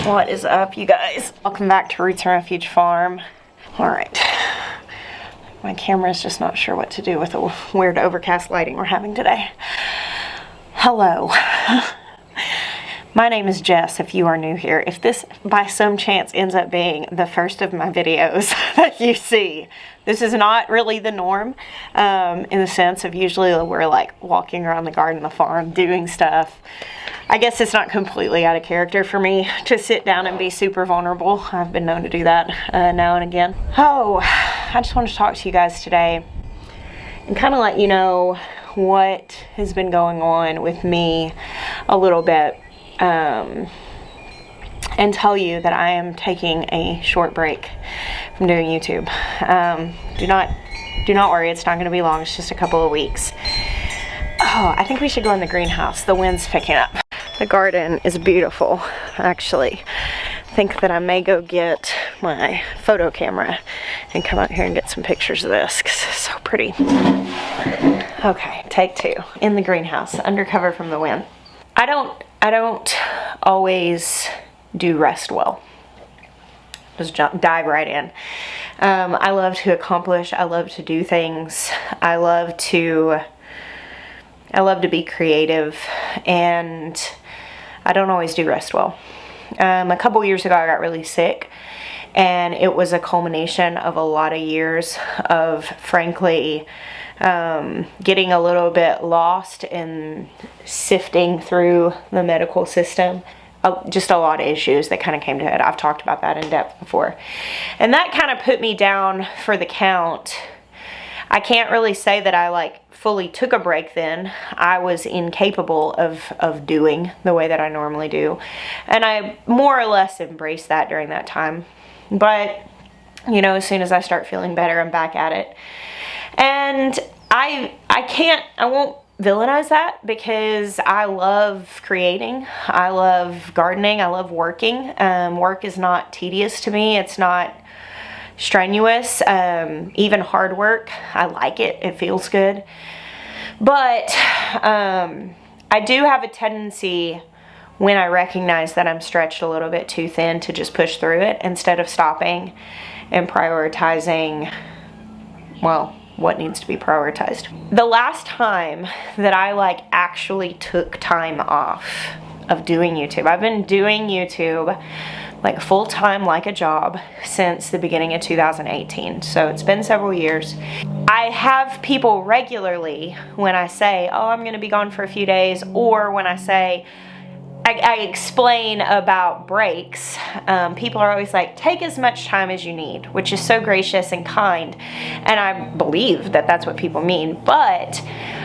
What is up, you guys? Welcome back to Roots Refuge Farm. Alright, my camera's just not sure what to do with the weird overcast lighting we're having today. Hello. My name is Jess, if you are new here. If this, by some chance, ends up being the first of my videos that you see, this is not really the norm, in the sense of usually we're like walking around the garden, the farm, doing stuff. I guess it's not completely out of character for me to sit down and be super vulnerable. I've been known to do that now and again. Oh, I just want to talk to you guys today and kind of let you know what has been going on with me a little bit. And tell you that I am taking a short break from doing YouTube. Do not worry, it's not going to be long. It's just a couple of weeks. Oh, I think we should go in the greenhouse. The wind's picking up. The garden is beautiful, actually. I think that I may go get my photo camera and come out here and get some pictures of this because it's so pretty. Okay, take two. In the greenhouse, under cover from the wind. I don't always do rest well. Just dive right in. I love to accomplish. I love to do things. I love to be creative, and I don't always do rest well. A couple years ago, I got really sick, and it was a culmination of a lot of years of, frankly, getting a little bit lost in sifting through the medical system. Just a lot of issues that kind of came to it. I've talked about that in depth before. And that kind of put me down for the count. I can't really say that I like fully took a break then. I was incapable of doing the way that I normally do. And I more or less embraced that during that time. But, you know, as soon as I start feeling better, I'm back at it. And I won't villainize that because I love creating. I love gardening. I love working. Work is not tedious to me. It's not strenuous. Even hard work, I like it. It feels good. But I do have a tendency when I recognize that I'm stretched a little bit too thin to just push through it instead of stopping and prioritizing, well, what needs to be prioritized. The last time that I like actually took time off of doing YouTube, I've been doing YouTube like full time, like a job, since the beginning of 2018. So it's been several years. I have people regularly when I say, oh, I'm gonna be gone for a few days, or when I say, I explain about breaks, people are always like, take as much time as you need, which is so gracious and kind, and I believe that that's what people mean, but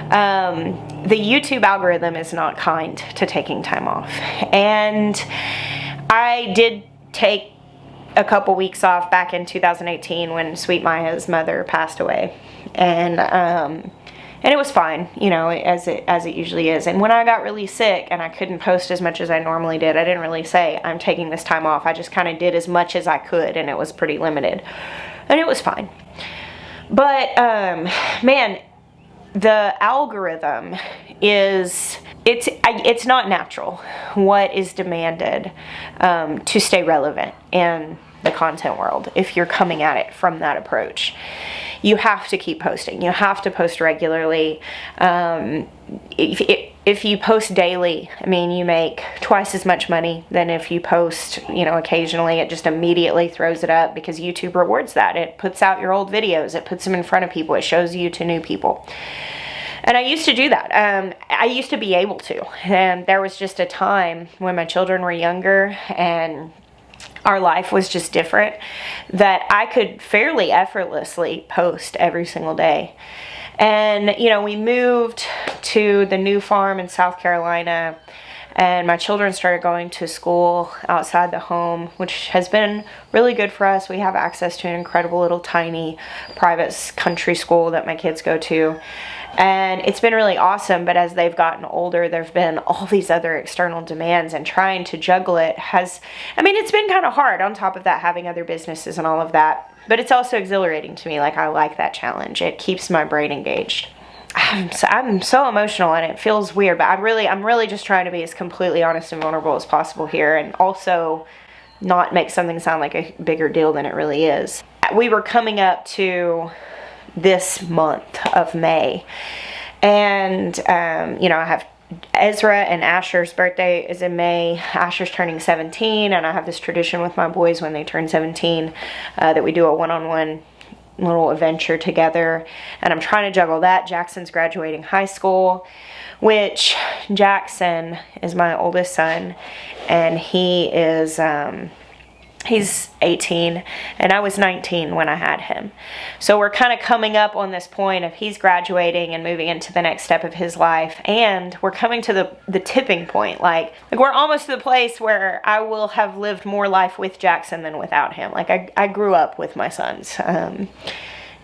the YouTube algorithm is not kind to taking time off. And I did take a couple weeks off back in 2018 when Sweet Maya's mother passed away, and it was fine, you know, as it usually is. And when I got really sick and I couldn't post as much as I normally did, I didn't really say, I'm taking this time off. I just kind of did as much as I could, and it was pretty limited. And it was fine. But, man, the algorithm is, it's not natural what is demanded to stay relevant in the content world if you're coming at it from that approach. You have to keep posting. You have to post regularly. If you post daily, I mean, you make twice as much money than if you post, you know, occasionally. It just immediately throws it up because YouTube rewards that. It puts out your old videos. It puts them in front of people. It shows you to new people. And I used to do that. I used to be able to. And there was just a time when my children were younger and our life was just different, that I could fairly effortlessly post every single day. And, you know, we moved to the new farm in South Carolina, and my children started going to school outside the home, which has been really good for us. We have access to an incredible little tiny private country school that my kids go to. And it's been really awesome, but as they've gotten older, there've been all these other external demands, and trying to juggle it it's been kind of hard. On top of that, having other businesses and all of that, but it's also exhilarating to me. Like, I like that challenge. It keeps my brain engaged. I'm so emotional, and it feels weird, but I'm really just trying to be as completely honest and vulnerable as possible here. And also, not make something sound like a bigger deal than it really is. We were coming up to this month of May, and you know, I have Ezra and Asher's birthday is in May. Asher's turning 17, and I have this tradition with my boys when they turn 17 that we do a one-on-one little adventure together, and I'm trying to juggle that. Jackson's graduating high school, which Jackson is my oldest son, and he is he's 18, and I was 19 when I had him. So we're kind of coming up on this point of he's graduating and moving into the next step of his life, and we're coming to the tipping point. Like we're almost to the place where I will have lived more life with Jackson than without him. Like I grew up with my sons in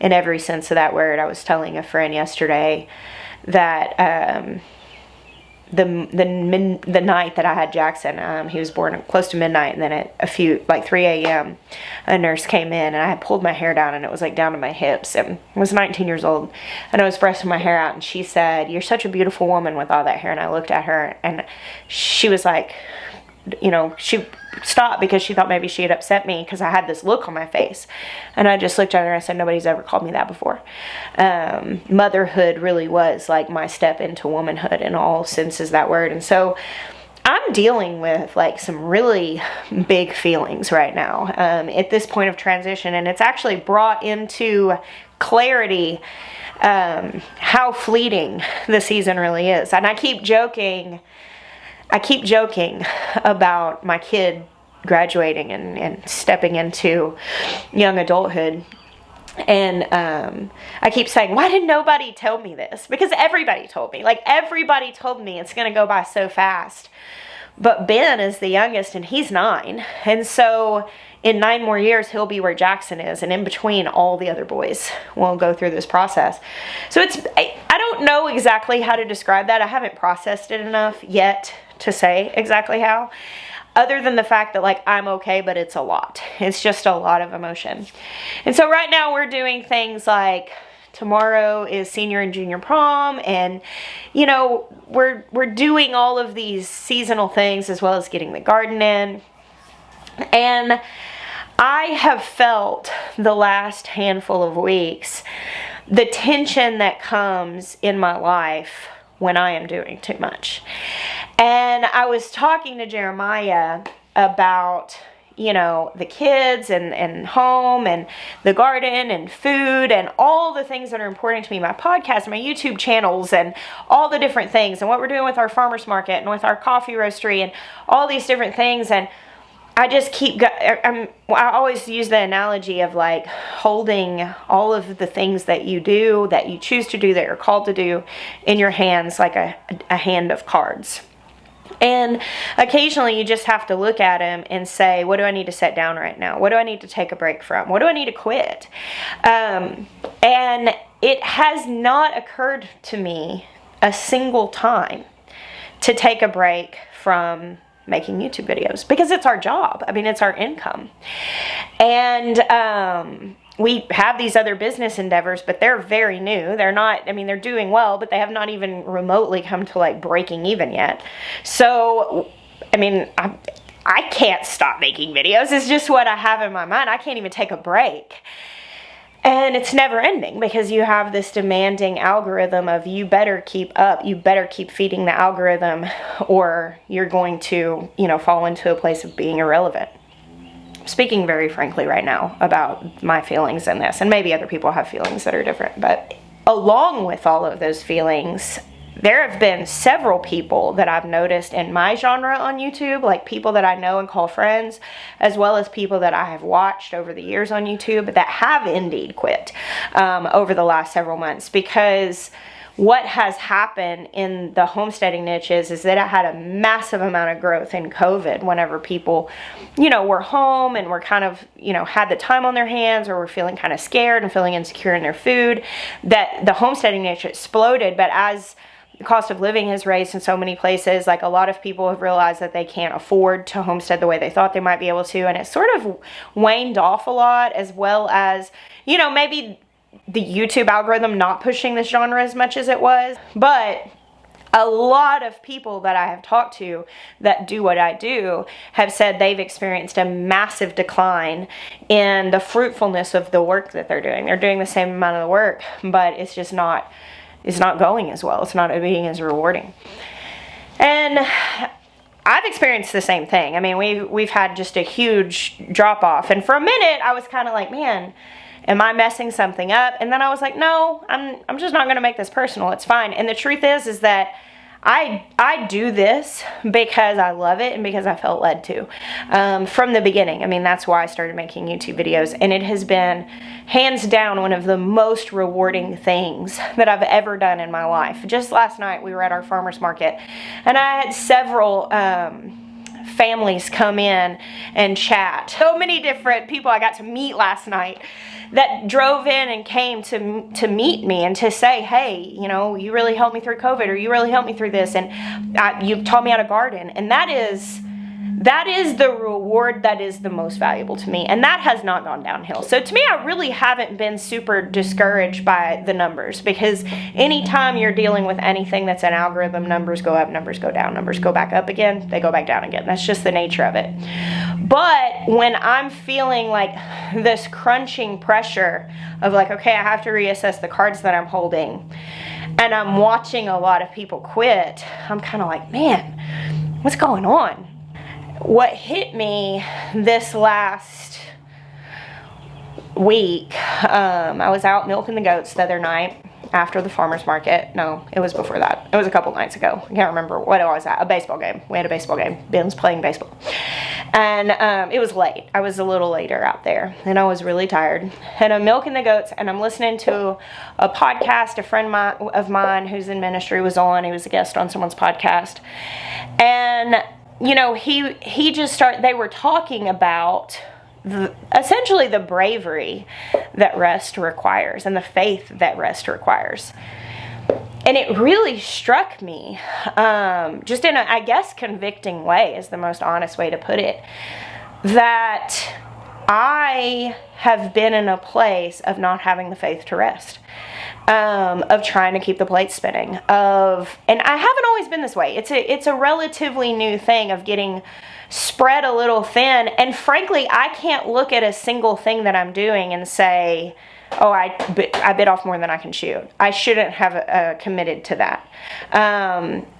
every sense of that word. I was telling a friend yesterday that the night that I had Jackson, he was born close to midnight, and then at 3 a.m. a nurse came in, and I had pulled my hair down, and it was like down to my hips, and I was 19 years old, and I was brushing my hair out, and she said, "You're such a beautiful woman with all that hair." And I looked at her, and she was like, you know, she stopped because she thought maybe she had upset me because I had this look on my face. And I just looked at her and I said, "Nobody's ever called me that before." Motherhood really was like my step into womanhood in all senses of that word. And so I'm dealing with like some really big feelings right now at this point of transition. And it's actually brought into clarity how fleeting the season really is. And I keep joking about my kid graduating and stepping into young adulthood. And I keep saying, why did nobody tell me this? Because everybody told me. Like, everybody told me it's going to go by so fast. But Ben is the youngest, and he's 9. And so in 9 more years, he'll be where Jackson is. And in between, all the other boys will go through this process. So I don't know exactly how to describe that. I haven't processed it enough yet to say exactly how, other than the fact that like I'm okay, but it's a lot. It's just a lot of emotion. And so right now we're doing things like tomorrow is senior and junior prom, and you know, we're doing all of these seasonal things as well as getting the garden in. And I have felt the last handful of weeks the tension that comes in my life when I am doing too much. And I was talking to Jeremiah about, you know, the kids and home and the garden and food and all the things that are important to me, my podcast, my YouTube channels, and all the different things, and what we're doing with our farmers market and with our coffee roastery and all these different things. And I just I always use the analogy of like holding all of the things that you do, that you choose to do, that you're called to do in your hands, like a hand of cards. And occasionally you just have to look at them and say, what do I need to set down right now? What do I need to take a break from? What do I need to quit? And it has not occurred to me a single time to take a break from making YouTube videos, because it's our job. I mean, it's our income. And we have these other business endeavors, but they're very new. They're not, I mean, they're doing well, but they have not even remotely come to like breaking even yet. So, I mean, I can't stop making videos. It's just what I have in my mind. I can't even take a break. And it's never ending, because you have this demanding algorithm of you better keep up, you better keep feeding the algorithm, or you're going to, you know, fall into a place of being irrelevant. Speaking very frankly right now about my feelings in this, and maybe other people have feelings that are different, but along with all of those feelings, there have been several people that I've noticed in my genre on YouTube, like people that I know and call friends, as well as people that I have watched over the years on YouTube that have indeed quit over the last several months. Because what has happened in the homesteading niche is that it had a massive amount of growth in COVID whenever people, you know, were home and were kind of, you know, had the time on their hands, or were feeling kind of scared and feeling insecure in their food, that the homesteading niche exploded. But as the cost of living has raised in so many places, like a lot of people have realized that they can't afford to homestead the way they thought they might be able to, and it sort of waned off a lot, as well as, you know, maybe the YouTube algorithm not pushing this genre as much as it was. But a lot of people that I have talked to that do what I do have said they've experienced a massive decline in the fruitfulness of the work that they're doing. They're doing the same amount of work, but it's just not, it's not going as well. It's not being as rewarding. And I've experienced the same thing. I mean, we've had just a huge drop off. And for a minute, I was kind of like, man, am I messing something up? And then I was like, no, I'm just not going to make this personal. It's fine. And the truth is that I do this because I love it and because I felt led to from the beginning. I mean, that's why I started making YouTube videos, and it has been hands down one of the most rewarding things that I've ever done in my life. Just last night we were at our farmer's market, and I had several families come in and chat. So many different people I got to meet last night that drove in and came to meet me and to say, hey, you know, you really helped me through COVID, or you really helped me through this, and you taught me how to garden. And that is the reward that is the most valuable to me, and that has not gone downhill. So to me, I really haven't been super discouraged by the numbers, because anytime you're dealing with anything that's an algorithm, numbers go up, numbers go down, numbers go back up again, they go back down again. That's just the nature of it. But when I'm feeling like this crunching pressure of like, okay, I have to reassess the cards that I'm holding, and I'm watching a lot of people quit, I'm kind of like, man, what's going on? What hit me this last week, I was out milking the goats the other night after the farmer's market. No, it was before that. It was a couple nights ago. I can't remember what it was at. A baseball game. We had a baseball game. Ben's playing baseball. And it was late. I was a little later out there, and I was really tired. And I'm milking the goats, and I'm listening to a podcast a friend of mine who's in ministry was on. He was a guest on someone's podcast. And you know, they were talking about essentially the bravery that rest requires and the faith that rest requires. And it really struck me, just in a, I guess, convicting way is the most honest way to put it, that I have been in a place of not having the faith to rest. Of trying to keep the plate spinning, and I haven't always been this way. It's a relatively new thing of getting spread a little thin, and frankly, I can't look at a single thing that I'm doing and say, oh, I bit off more than I can chew. I shouldn't have committed to that.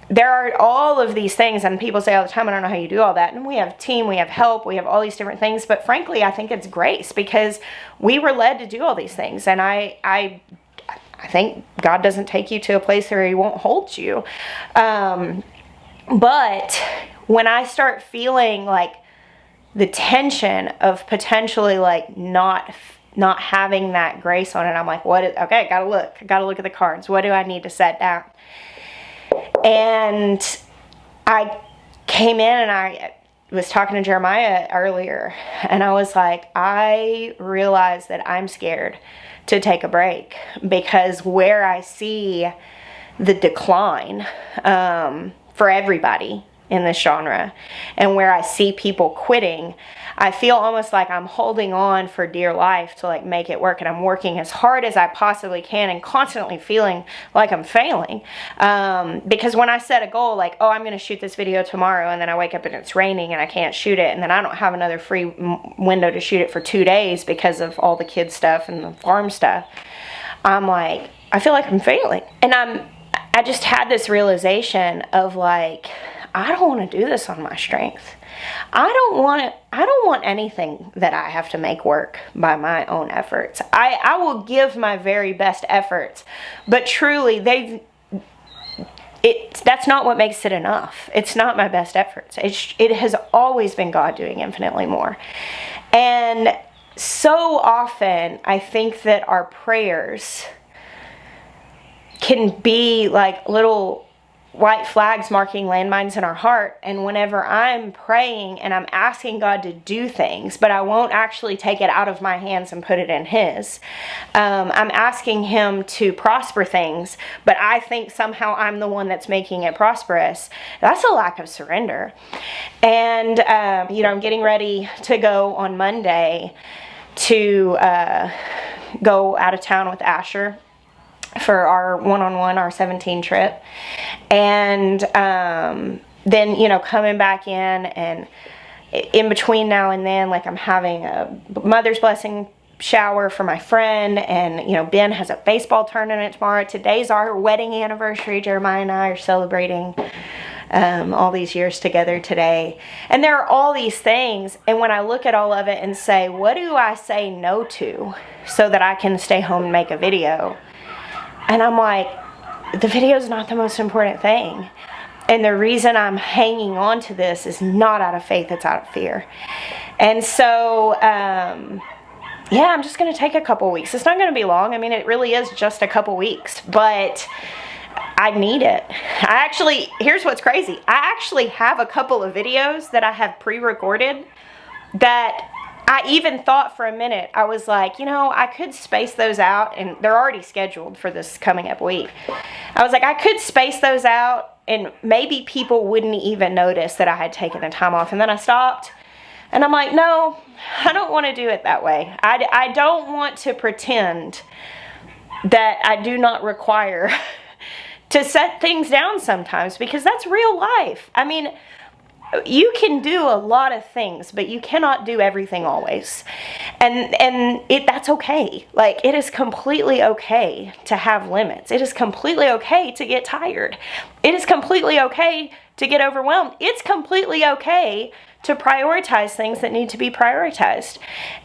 There are all of these things, and people say all the time, I don't know how you do all that. And we have team, we have help, we have all these different things. But frankly, I think it's grace, because we were led to do all these things. And I think God doesn't take you to a place where He won't hold you. But when I start feeling like the tension of potentially like not having that grace on it, I'm like, okay, gotta look at the cards. What do I need to set down? And I came in and I was talking to Jeremiah earlier, and I was like, I realize that I'm scared to take a break, because where I see the decline for everybody in this genre, and where I see people quitting, I feel almost like I'm holding on for dear life to like make it work, and I'm working as hard as I possibly can and constantly feeling like I'm failing, because when I set a goal like, oh, I'm going to shoot this video tomorrow, and then I wake up and it's raining and I can't shoot it, and then I don't have another free window to shoot it for 2 days because of all the kid stuff and the farm stuff, I'm like, I feel like I'm failing. And I just had this realization of like, I don't want to do this on my strength. I don't want anything that I have to make work by my own efforts. I will give my very best efforts, but truly that's not what makes it enough. It's not my best efforts. It has always been God doing infinitely more. And so often I think that our prayers can be like little white flags marking landmines in our heart. And whenever I'm praying and I'm asking God to do things, but I won't actually take it out of my hands and put it in His, I'm asking Him to prosper things, but I think somehow I'm the one that's making it prosperous. That's a lack of surrender. And I'm getting ready to go on Monday to go out of town with Asher for our one-on-one, our 17 trip. And then, you know, coming back in, and in between now and then, like, I'm having a mother's blessing shower for my friend, and, you know, Ben has a baseball tournament tomorrow. Today's our wedding anniversary. Jeremiah and I are celebrating all these years together today. And there are all these things, and when I look at all of it and say, what do I say no to so that I can stay home and make a video? And I'm like, the video is not the most important thing. And the reason I'm hanging on to this is not out of faith, it's out of fear. And so, yeah, I'm just going to take a couple weeks. It's not going to be long. I mean, it really is just a couple weeks, but I need it. Here's what's crazy. I actually have a couple of videos that I have pre-recorded that I even thought for a minute, I was like, you know, I could space those out, and they're already scheduled for this coming up week. I was like, I could space those out, and maybe people wouldn't even notice that I had taken the time off. And then I stopped, and I'm like, no, I don't want to do it that way. I don't want to pretend that I do not require to set things down sometimes, because that's real life. I mean, you can do a lot of things, but you cannot do everything always. And that's okay. Like, it is completely okay to have limits. It is completely okay to get tired. It is completely okay to get overwhelmed. It's completely okay to prioritize things that need to be prioritized.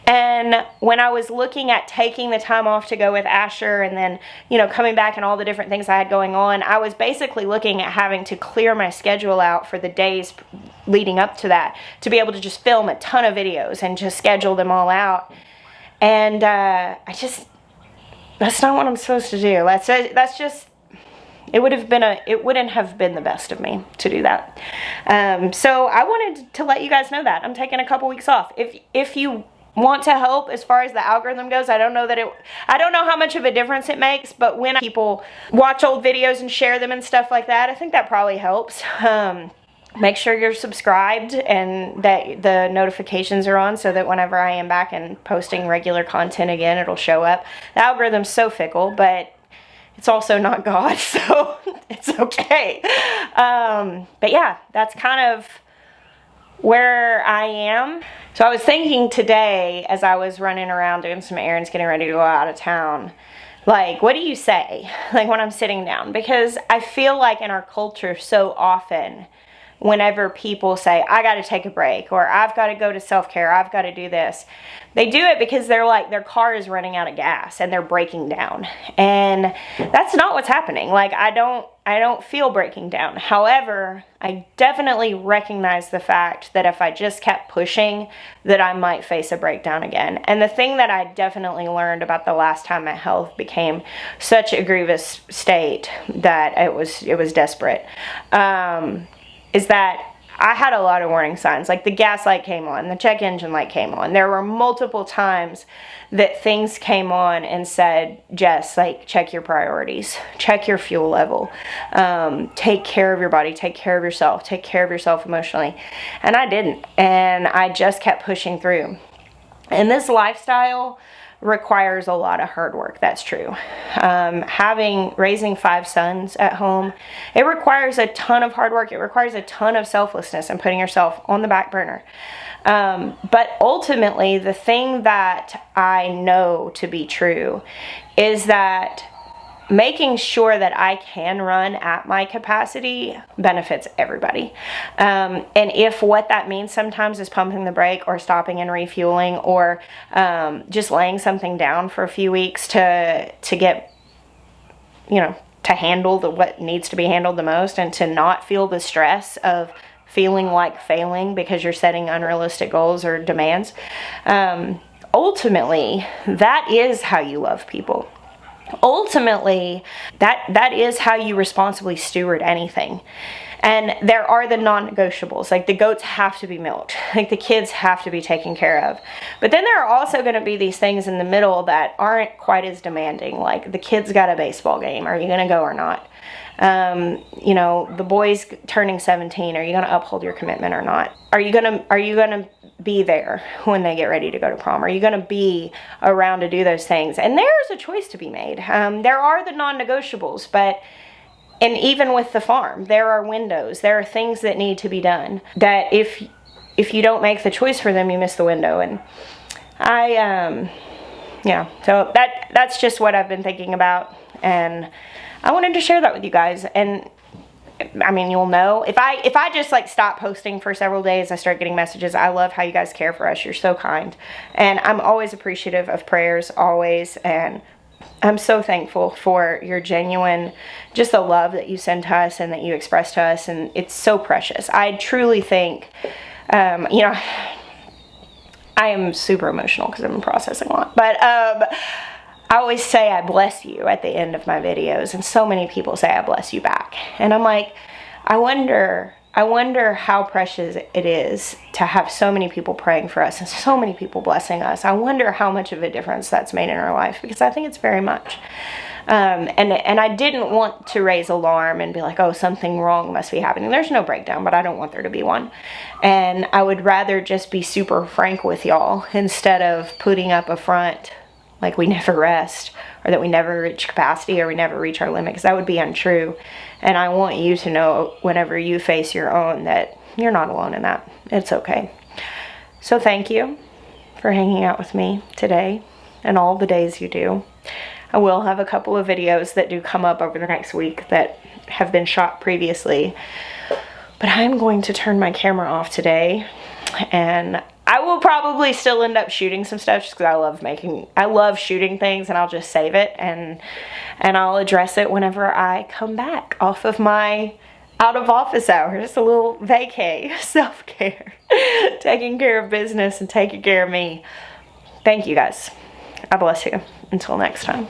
And when I was looking at taking the time off to go with Asher, and then, you know, coming back and all the different things I had going on, I was basically looking at having to clear my schedule out for the days leading up to that, to be able to just film a ton of videos and just schedule them all out. And that's not what I'm supposed to do. That's just, it wouldn't have been the best of me to do that. So I wanted to let you guys know that I'm taking a couple weeks off. If you want to help as far as the algorithm goes, I don't know how much of a difference it makes, but when people watch old videos and share them and stuff like that, I think that probably helps. Make sure you're subscribed and that the notifications are on, so that whenever I am back and posting regular content again, it'll show up. The algorithm's so fickle, but it's also not God, so it's okay. But yeah, that's kind of where I am. So I was thinking today, as I was running around doing some errands, getting ready to go out of town, like, what do you say, like, when I'm sitting down? Because I feel like in our culture so often, whenever people say, I got to take a break, or I've got to go to self-care, I've got to do this, they do it because they're like, their car is running out of gas and they're breaking down. And that's not what's happening. Like, I don't feel breaking down. However, I definitely recognize the fact that if I just kept pushing, that I might face a breakdown again. And the thing that I definitely learned about the last time my health became such a grievous state that it was desperate, is that I had a lot of warning signs. Like, the gas light came on, the check engine light came on. There were multiple times that things came on and said, Jess, like, check your priorities, check your fuel level, take care of your body, take care of yourself emotionally. And I didn't. And I just kept pushing through. And this lifestyle requires a lot of hard work. That's true. Raising 5 sons at home, it requires a ton of hard work. It requires a ton of selflessness and putting yourself on the back burner. But ultimately, the thing that I know to be true is that making sure that I can run at my capacity benefits everybody. And if what that means sometimes is pumping the brake or stopping and refueling, or just laying something down for a few weeks to get, you know, to handle what needs to be handled the most, and to not feel the stress of feeling like failing because you're setting unrealistic goals or demands, ultimately, that is how you love people. Ultimately, that is how you responsibly steward anything. And there are the non-negotiables, like the goats have to be milked, like the kids have to be taken care of. But then there are also going to be these things in the middle that aren't quite as demanding, like the kids got a baseball game, are you going to go or not? You know, the boys turning 17, are you going to uphold your commitment or not? Are you going to be there when they get ready to go to prom? Are you going to be around to do those things? And there's a choice to be made. There are the non-negotiables, and even with the farm, there are windows. There are things that need to be done that if you don't make the choice for them, you miss the window. And yeah, so that's just what I've been thinking about, and I wanted to share that with you guys. And I mean, you'll know if I just like stop posting for several days, I start getting messages. I love how you guys care for us. You're so kind, and I'm always appreciative of prayers, always. And I'm so thankful for your genuine, just the love that you send to us and that you express to us, and it's so precious. I truly think, you know, I am super emotional because I've been processing a lot, but I always say I bless you at the end of my videos, and so many people say I bless you back. And I'm like, I wonder how precious it is to have so many people praying for us and so many people blessing us. I wonder how much of a difference that's made in our life, because I think it's very much. And I didn't want to raise alarm and be like, oh, something wrong must be happening. There's no breakdown, but I don't want there to be one. And I would rather just be super frank with y'all instead of putting up a front like we never rest, or that we never reach capacity, or we never reach our limit, because that would be untrue. And I want you to know, whenever you face your own, that you're not alone in that. It's okay. So thank you for hanging out with me today and all the days you do. I will have a couple of videos that do come up over the next week that have been shot previously, but I'm going to turn my camera off today, and I will probably still end up shooting some stuff just because I love shooting things, and I'll just save it and I'll address it whenever I come back off of my out of office hours. Just a little vacay, self-care, taking care of business and taking care of me. Thank you guys. I bless you. Until next time.